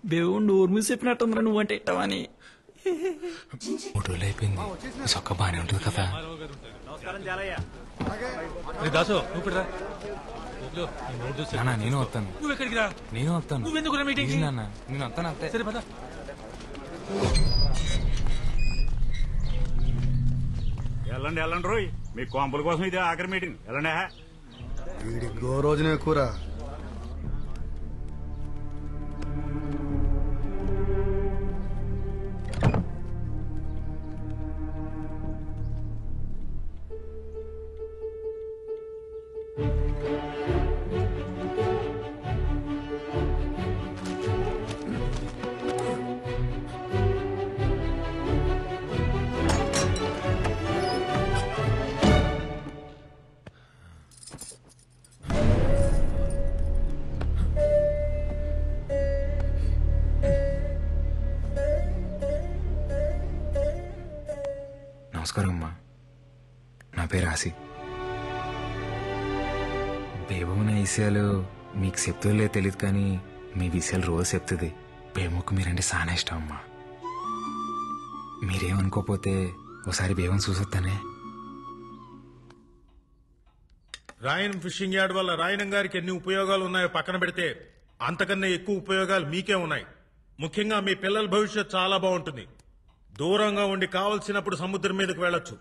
దేవుడు నోరు మూసి చెప్పినట్టుందిరా నువ్వంటే ఇట్టవని. 3 రోజులు అయిపోయింది. సొక్క బానే ఉంటుంది కదా. దాసు నువ్వు నాన్న నేను వస్తాను. నువ్వు ఎక్కడికి రా? నేను వస్తాను. నువ్వెందుకు మీటింగ్? నాన్న నేను వస్తాను అంతే. సరే పద. వెళ్ళండి వెళ్ళండి రోయ్, మీ కొంపల కోసం ఇది ఆఖరి మీటింగ్. వెళ్ళండి. వీడి గో రోజునే కూర. నమస్కారం అమ్మా, నా పేరు ఆసి. బేబమ్మ విషయాలు మీకు చెప్తుందో తెలియదు కానీ మీ విషయాలు రోజు చెప్తుంది. బేబమ్మకు మీరంటే చాలా ఇష్టం అమ్మా. మీరేమనుకోపోతే ఒకసారి బేబం చూసొస్తానే. రాయన్ ఫిషింగ్ యార్డ్ వల్ల రాయనం గారికి ఎన్ని ఉపయోగాలు ఉన్నాయో పక్కన పెడితే అంతకన్నా ఎక్కువ ఉపయోగాలు మీకే ఉన్నాయి. ముఖ్యంగా మీ పిల్లల భవిష్యత్ చాలా బాగుంటుంది. దూరంగా ఉండి కావలసినప్పుడు సముద్రం మీదకి వెళ్ళొచ్చు.